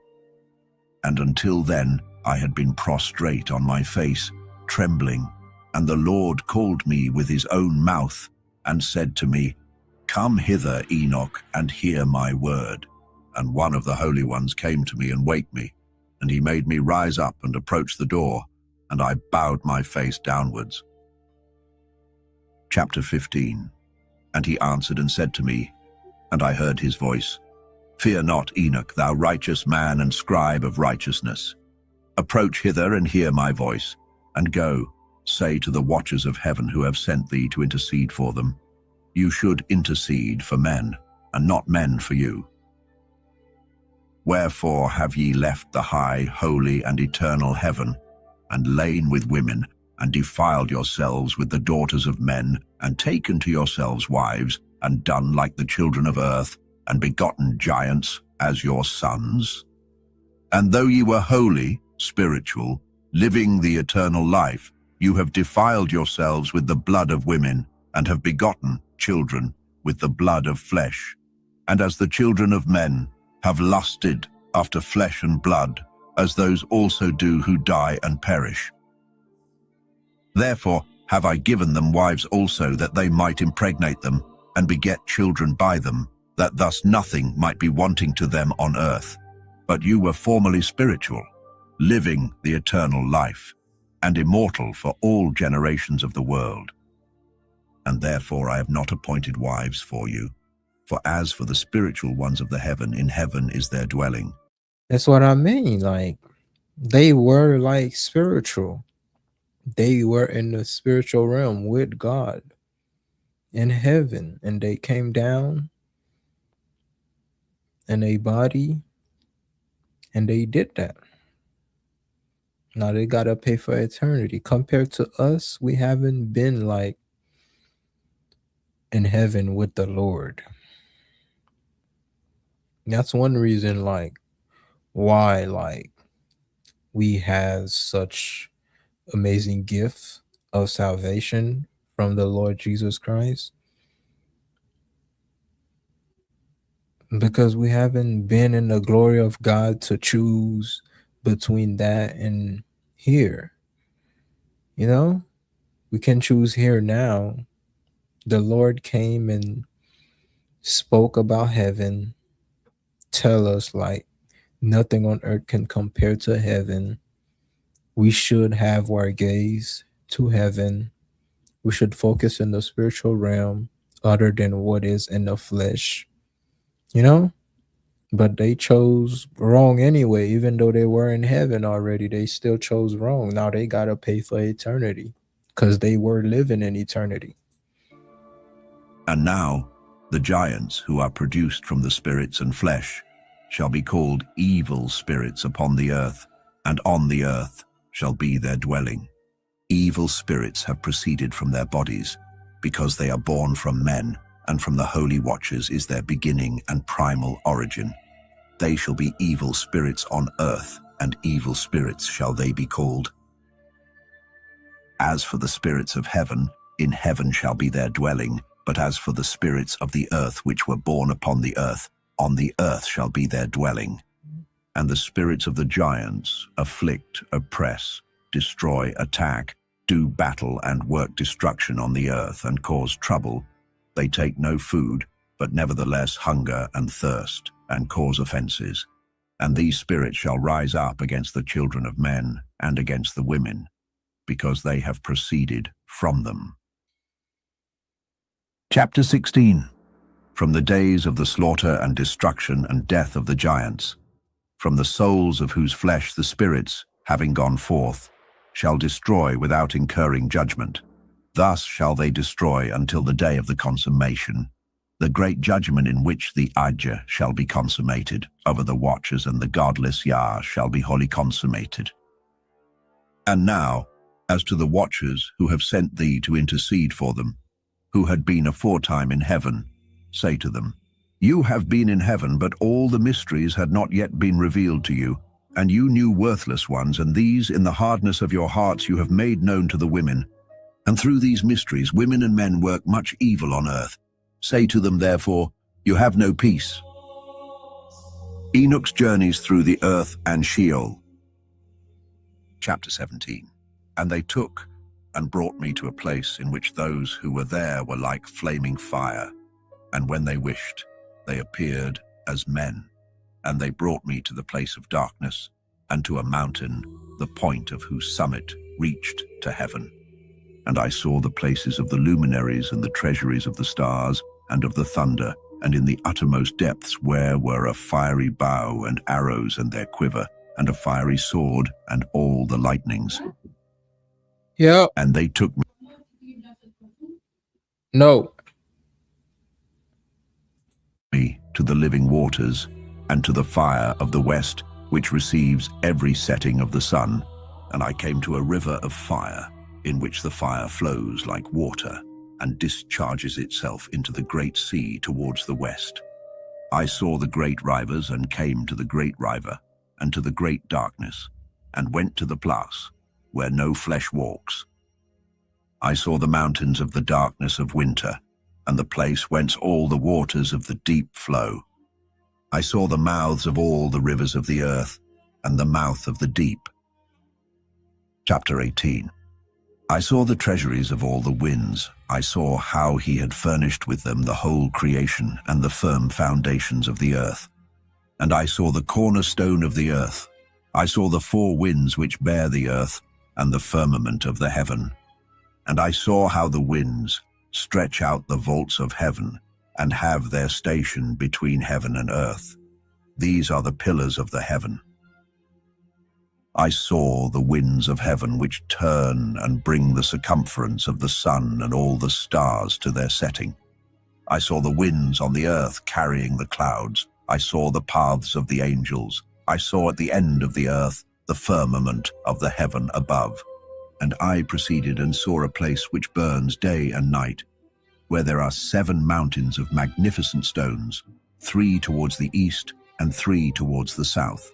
And until then I had been prostrate on my face, trembling, and the Lord called me with his own mouth, and said to me, Come hither, Enoch, and hear my word. And one of the holy ones came to me and waked me, and he made me rise up and approach the door, and I bowed my face downwards. Chapter 15. And he answered and said to me, and I heard his voice, Fear not, Enoch, thou righteous man and scribe of righteousness. Approach hither and hear my voice, and go, say to the watchers of heaven who have sent thee to intercede for them, You should intercede for men, and not men for you. Wherefore have ye left the high, holy, and eternal heaven, and lain with women, and defiled yourselves with the daughters of men, and taken to yourselves wives, and done like the children of earth, and begotten giants as your sons? And though ye were holy, spiritual, living the eternal life, you have defiled yourselves with the blood of women, and have begotten children with the blood of flesh. And as the children of men have lusted after flesh and blood, as those also do who die and perish. Therefore have I given them wives also, that they might impregnate them, and beget children by them, that thus nothing might be wanting to them on earth. But you were formerly spiritual, living the eternal life, and immortal for all generations of the world. And therefore I have not appointed wives for you, for as for the spiritual ones of the heaven, in heaven is their dwelling. That's what I mean. Like, they were like spiritual. They were in the spiritual realm with God in heaven, and they came down in a body and they did that. Now they gotta pay for eternity. Compared to us, we haven't been like in heaven with the Lord. That's one reason like why like we have such amazing gift of salvation from the Lord Jesus Christ, because we haven't been in the glory of God to choose between that and here. You know, we can choose here now. The Lord came and spoke about heaven, tell us like nothing on earth can compare to heaven. We should have our gaze to heaven. We should focus in the spiritual realm other than what is in the flesh, you know? But they chose wrong anyway. Even though they were in heaven already, they still chose wrong. Now they got to pay for eternity because they were living in eternity. And now the giants who are produced from the spirits and flesh shall be called evil spirits upon the earth, and on the earth shall be their dwelling. Evil spirits have proceeded from their bodies, because they are born from men, and from the holy watchers is their beginning and primal origin. They shall be evil spirits on earth, and evil spirits shall they be called. As for the spirits of heaven, in heaven shall be their dwelling, but as for the spirits of the earth which were born upon the earth, on the earth shall be their dwelling. And the spirits of the giants afflict, oppress, destroy, attack, do battle and work destruction on the earth and cause trouble. They take no food, but nevertheless hunger and thirst, and cause offenses. And these spirits shall rise up against the children of men and against the women, because they have proceeded from them. Chapter 16. From the days of the slaughter and destruction and death of the giants, from the souls of whose flesh the spirits, having gone forth, shall destroy without incurring judgment. Thus shall they destroy until the day of the consummation, the great judgment in which the Ajah shall be consummated over the watchers, and the godless Yah shall be wholly consummated. And now, as to the watchers who have sent thee to intercede for them, who had been aforetime in heaven, say to them, You have been in heaven, but all the mysteries had not yet been revealed to you, and you knew worthless ones, and these in the hardness of your hearts you have made known to the women. And through these mysteries women and men work much evil on earth. Say to them, therefore, You have no peace. Enoch's journeys through the earth and Sheol. Chapter 17. And they took and brought me to a place in which those who were there were like flaming fire, and when they wished, they appeared as men. And they brought me to the place of darkness, and to a mountain, the point of whose summit reached to heaven. And I saw the places of the luminaries and the treasuries of the stars and of the thunder, and in the uttermost depths where were a fiery bow and arrows and their quiver, and a fiery sword and all the lightnings. Yeah. And they took No. me to the living waters, and to the fire of the west, which receives every setting of the sun. And I came to a river of fire, in which the fire flows like water, and discharges itself into the great sea towards the west. I saw the great rivers, and came to the great river, and to the great darkness, and went to the place where no flesh walks. I saw the mountains of the darkness of winter, and the place whence all the waters of the deep flow. I saw the mouths of all the rivers of the earth, and the mouth of the deep. Chapter 18. I saw the treasuries of all the winds. I saw how he had furnished with them the whole creation and the firm foundations of the earth. And I saw the cornerstone of the earth. I saw the four winds which bear the earth, and the firmament of the heaven. And I saw how the winds stretch out the vaults of heaven, and have their station between heaven and earth. These are the pillars of the heaven. I saw the winds of heaven which turn and bring the circumference of the sun and all the stars to their setting. I saw the winds on the earth carrying the clouds. I saw the paths of the angels. I saw at the end of the earth the firmament of the heaven above. And I proceeded and saw a place which burns day and night, where there are 7 mountains of magnificent stones, 3 towards the east and 3 towards the south.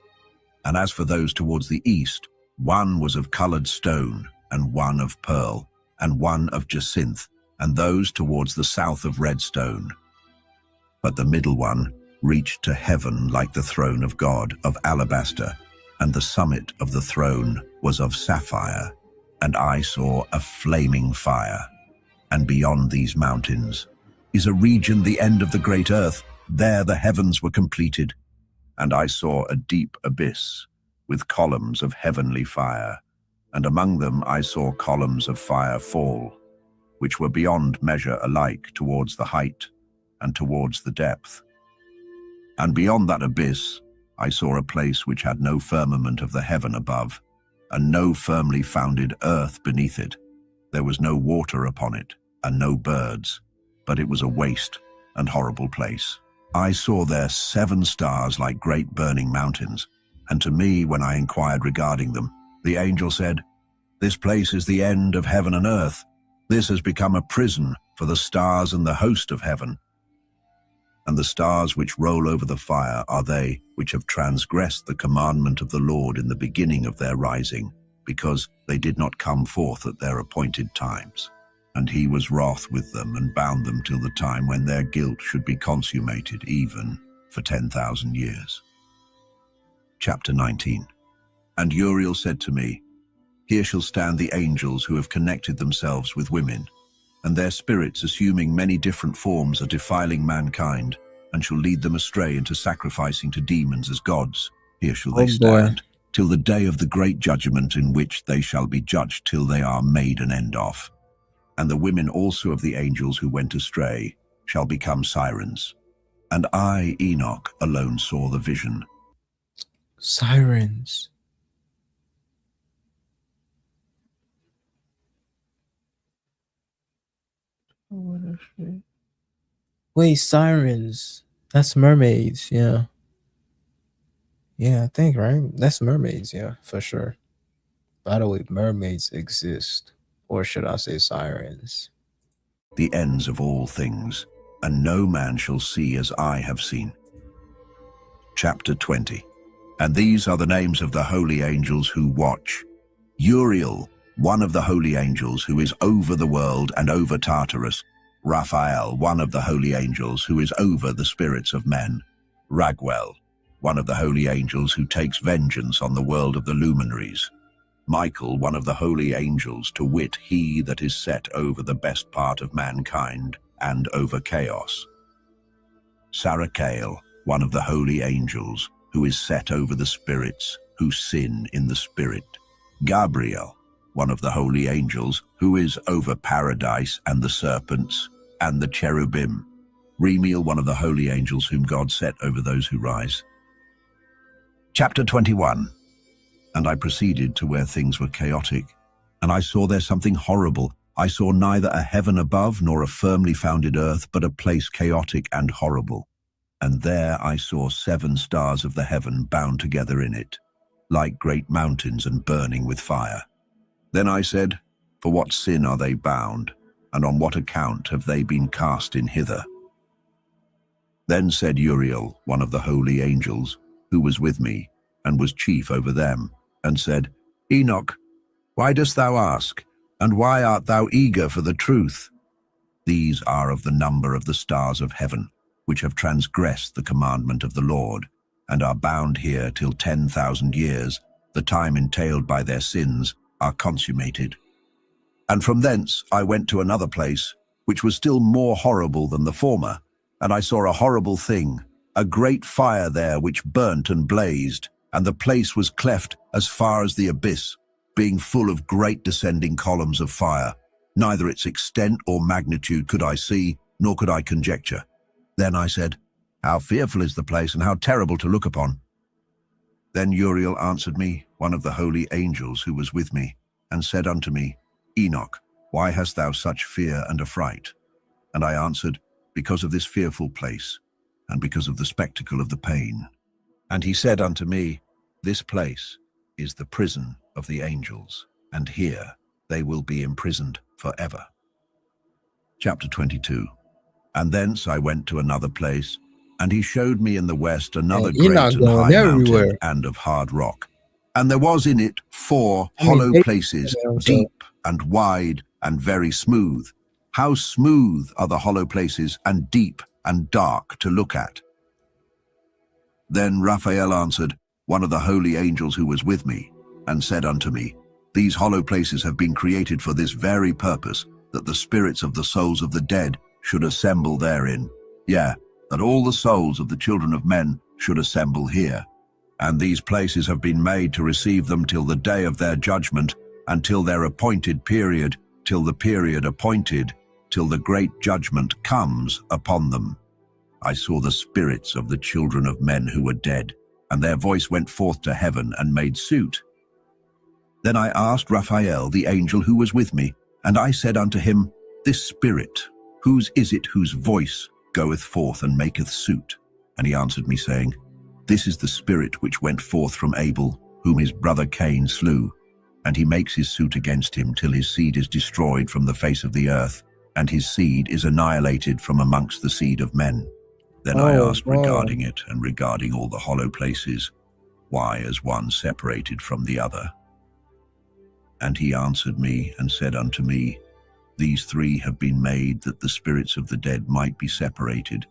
And as for those towards the east, 1 was of colored stone, and 1 of pearl, and 1 of jacinth, and those towards the south of red stone. But the middle one reached to heaven like the throne of God of alabaster, and the summit of the throne was of sapphire. And I saw a flaming fire. And beyond these mountains is a region, the end of the great earth. There the heavens were completed. And I saw a deep abyss with columns of heavenly fire, and among them I saw columns of fire fall, which were beyond measure alike towards the height and towards the depth. And beyond that abyss I saw a place which had no firmament of the heaven above, and no firmly founded earth beneath it. There was no water upon it, and no birds, but it was a waste and horrible place. I saw there 7 stars like great burning mountains, and to me, when I inquired regarding them, the angel said, This place is the end of heaven and earth. This has become a prison for the stars and the host of heaven. And the stars which roll over the fire are they which have transgressed the commandment of the Lord in the beginning of their rising, because they did not come forth at their appointed times. And he was wroth with them and bound them till the time when their guilt should be consummated, even for 10,000 years. Chapter 19. And Uriel said to me, Here shall stand the angels who have connected themselves with women, and their spirits, assuming many different forms, are defiling mankind, and shall lead them astray into sacrificing to demons as gods. Here shall Oh they boy. stand, till the day of the great judgment, in which they shall be judged till they are made an end of. And the women also of the angels who went astray shall become sirens. And I, Enoch, alone saw the vision. Sirens. Wait, sirens. That's mermaids, yeah. Yeah, I think, right? That's mermaids, yeah, for sure. By the way, mermaids exist. Or should I say sirens? The ends of all things, and no man shall see as I have seen. Chapter 20. And these are the names of the holy angels who watch. Uriel, one of the holy angels who is over the world and over Tartarus. Raphael, one of the holy angels who is over the spirits of men. Raguel, one of the holy angels who takes vengeance on the world of the luminaries. Michael, one of the holy angels, to wit, he that is set over the best part of mankind and over chaos. Sarachael, one of the holy angels, who is set over the spirits who sin in the spirit. Gabriel, one of the holy angels, who is over paradise and the serpents and the cherubim. Remiel, one of the holy angels whom God set over those who rise. Chapter 21. And I proceeded to where things were chaotic, and I saw there something horrible. I saw neither a heaven above nor a firmly founded earth, but a place chaotic and horrible. And there I saw 7 stars of the heaven bound together in it, like great mountains and burning with fire. Then I said, For what sin are they bound, and on what account have they been cast in hither? Then said Uriel, one of the holy angels, who was with me, and was chief over them, and said, Enoch, why dost thou ask, and why art thou eager for the truth? These are of the number of the stars of heaven, which have transgressed the commandment of the Lord, and are bound here till 10,000 years, the time entailed by their sins, are consummated. And from thence I went to another place, which was still more horrible than the former, and I saw a horrible thing, a great fire there which burnt and blazed, and the place was cleft as far as the abyss, being full of great descending columns of fire. Neither its extent or magnitude could I see, nor could I conjecture. Then I said, How fearful is the place, and how terrible to look upon! Then Uriel answered me, one of the holy angels who was with me, and said unto me, Enoch, why hast thou such fear and affright? And I answered, Because of this fearful place, and because of the spectacle of the pain. And he said unto me, This place is the prison of the angels, and here they will be imprisoned forever. Chapter 22. And thence I went to another place, and he showed me in the west another great Enoch and going high mountain everywhere. and of hard rock. And there was in it 4 I mean, hollow they- places, so- deep and wide and very smooth. How smooth are the hollow places, and deep and dark to look at. Then Raphael answered, one of the holy angels who was with me, and said unto me, These hollow places have been created for this very purpose, that the spirits of the souls of the dead should assemble therein. Yea, that all the souls of the children of men should assemble here. And these places have been made to receive them till the day of their judgment, and till their appointed period, till the period appointed, till the great judgment comes upon them. I saw the spirits of the children of men who were dead, and their voice went forth to heaven and made suit. Then I asked Raphael, the angel who was with me, and I said unto him, This spirit, whose is it whose voice goeth forth and maketh suit? And he answered me, saying, This is the spirit which went forth from Abel, whom his brother Cain slew. And he makes his suit against him till his seed is destroyed from the face of the earth, and his seed is annihilated from amongst the seed of men. Then I asked regarding it, and regarding all the hollow places, why is one separated from the other? And he answered me and said unto me, These 3 have been made that the spirits of the dead might be separated,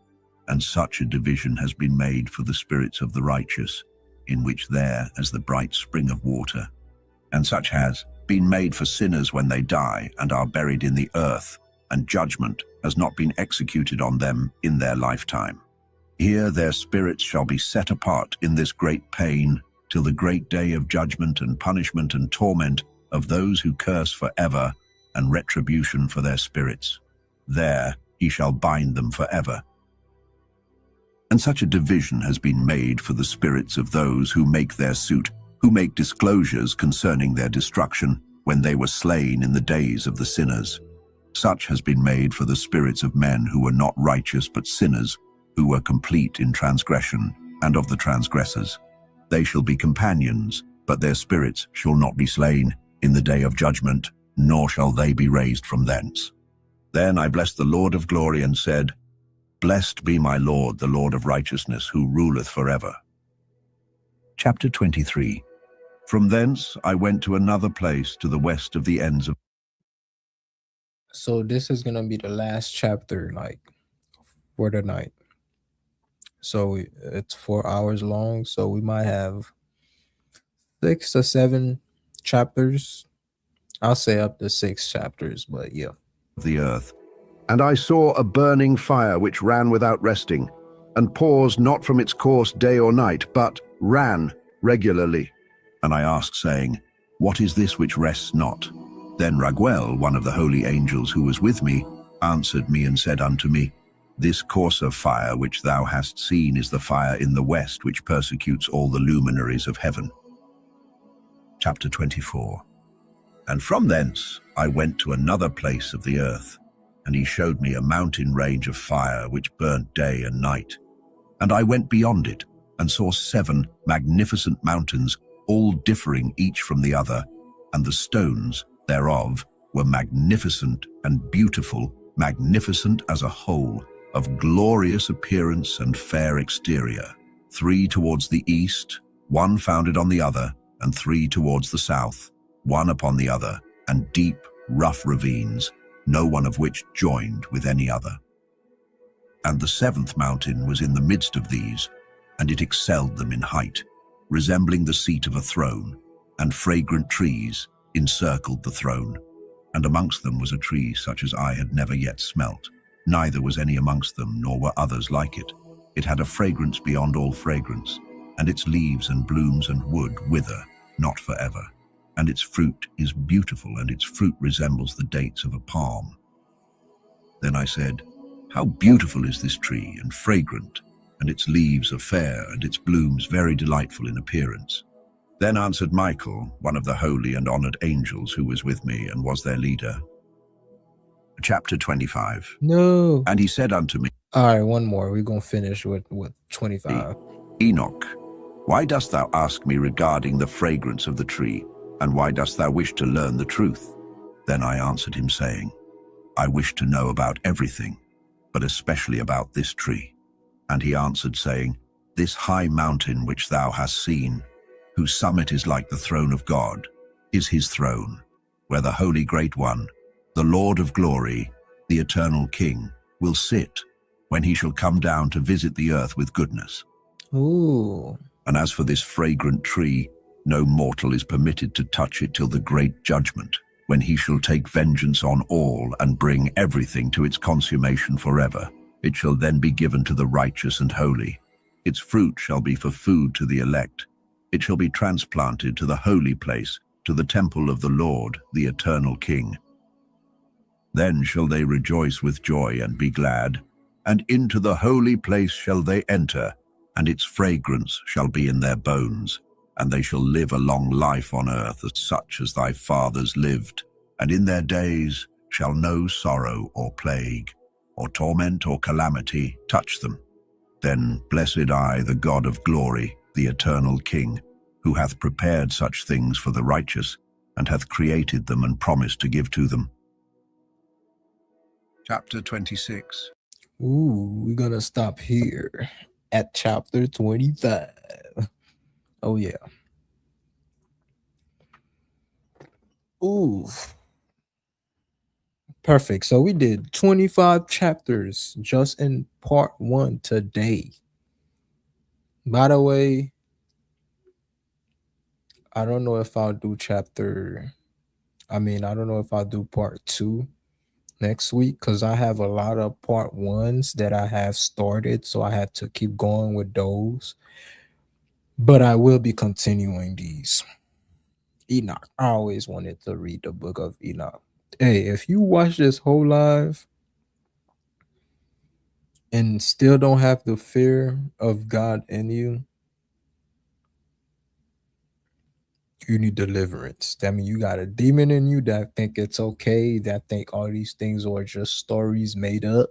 and such a division has been made for the spirits of the righteous, in which there as the bright spring of water, and such has been made for sinners when they die and are buried in the earth, and judgment has not been executed on them in their lifetime. Here their spirits shall be set apart in this great pain, till the great day of judgment and punishment and torment of those who curse forever, and retribution for their spirits. There he shall bind them forever. And such a division has been made for the spirits of those who make their suit, who make disclosures concerning their destruction, when they were slain in the days of the sinners. Such has been made for the spirits of men who were not righteous but sinners, who were complete in transgression, and of the transgressors. They shall be companions, but their spirits shall not be slain in the day of judgment, nor shall they be raised from thence. Then I blessed the Lord of glory and said, Blessed be my Lord, the Lord of righteousness, who ruleth forever. Chapter 23. From thence I went to another place to the west of the ends of... So this is gonna be the last chapter, like, for the night. So it's 4 hours long. So we might have 6 or 7 chapters. I'll say up to 6 chapters, but yeah. the earth. And I saw a burning fire which ran without resting, and paused not from its course day or night, but ran regularly. And I asked, saying, What is this which rests not? Then Raguel, one of the holy angels who was with me, answered me and said unto me, This course of fire which thou hast seen is the fire in the west, which persecutes all the luminaries of heaven. Chapter 24. And from thence I went to another place of the earth, and he showed me a mountain range of fire which burnt day and night. And I went beyond it, and saw 7 magnificent mountains, all differing each from the other, and the stones thereof were magnificent and beautiful, magnificent as a whole, of glorious appearance and fair exterior. 3 towards the east, 1 founded on the other, and 3 towards the south, 1 upon the other, and deep, rough ravines, no one of which joined with any other. And the 7th mountain was in the midst of these, and it excelled them in height, resembling the seat of a throne, and fragrant trees encircled the throne. And amongst them was a tree such as I had never yet smelt, neither was any amongst them, nor were others like it. It had a fragrance beyond all fragrance, and its leaves and blooms and wood wither not forever. And its fruit is beautiful, and its fruit resembles the dates of a palm. Then I said, How beautiful is this tree, and fragrant, and its leaves are fair, and its blooms very delightful in appearance. Then answered Michael, one of the holy and honored angels who was with me, and was their leader. Chapter 25. No. And he said unto me, All right, one more. We're gonna finish with 25. Enoch, why dost thou ask me regarding the fragrance of the tree, and why dost thou wish to learn the truth? Then I answered him, saying, I wish to know about everything, but especially about this tree. And he answered, saying, This high mountain which thou hast seen, whose summit is like the throne of God, is his throne, where the Holy Great One, the Lord of glory, the eternal King, will sit, when he shall come down to visit the earth with goodness. Ooh. And as for this fragrant tree, no mortal is permitted to touch it till the great judgment, when he shall take vengeance on all and bring everything to its consummation forever. It shall then be given to the righteous and holy. Its fruit shall be for food to the elect. It shall be transplanted to the holy place, to the temple of the Lord, the eternal King. Then shall they rejoice with joy and be glad, and into the holy place shall they enter, and its fragrance shall be in their bones. And they shall live a long life on earth, as such as thy fathers lived. And in their days shall no sorrow or plague, or torment or calamity touch them. Then blessed I, the God of glory, the eternal King, who hath prepared such things for the righteous, and hath created them and promised to give to them. Chapter 26. Ooh, we're gonna stop here at chapter 25. Oh yeah. Ooh. Perfect. So we did 25 chapters just in part 1 today. By the way, I don't know if I'll do I don't know if I'll do part 2 next week because I have a lot of part ones that I have started, so I have to keep going with those. But I will be continuing these. Enoch. I always wanted to read the Book of Enoch. Hey, if you watch this whole live and still don't have the fear of God in you, you need deliverance. That means you got a demon in you that think it's okay, that think all these things are just stories made up.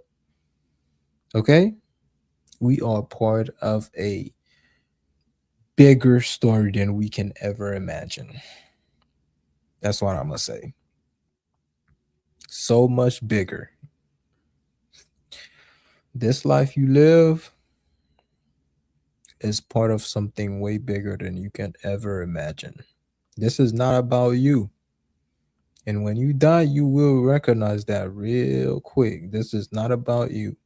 Okay? We are part of a bigger story than we can ever imagine. That's what I'm gonna say. So much bigger. This life you live is part of something way bigger than you can ever imagine. This is not about you. And when you die, you will recognize that real quick. This is not about you.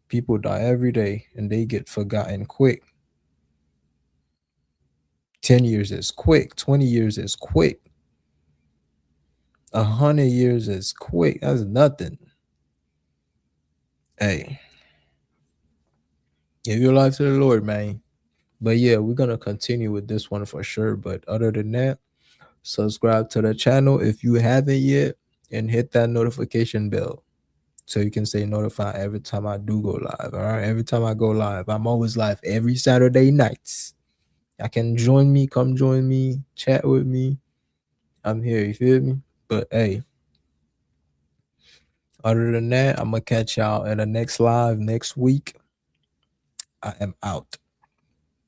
People die every day and they get forgotten quick. 10 years is quick, 20 years is quick, 100 years is quick. That's nothing. Hey, give your life to the Lord, man. But yeah, we're gonna continue with this one for sure. But other than that, subscribe to the channel if you haven't yet, and hit that notification bell so you can stay notified every time I do go live. All right, every time I go live, I'm always live every Saturday nights. I can join me, come join me, chat with me. I'm here. You feel me? But hey, other than that, I'm gonna catch y'all in the next live next week. I am out.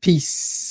Peace.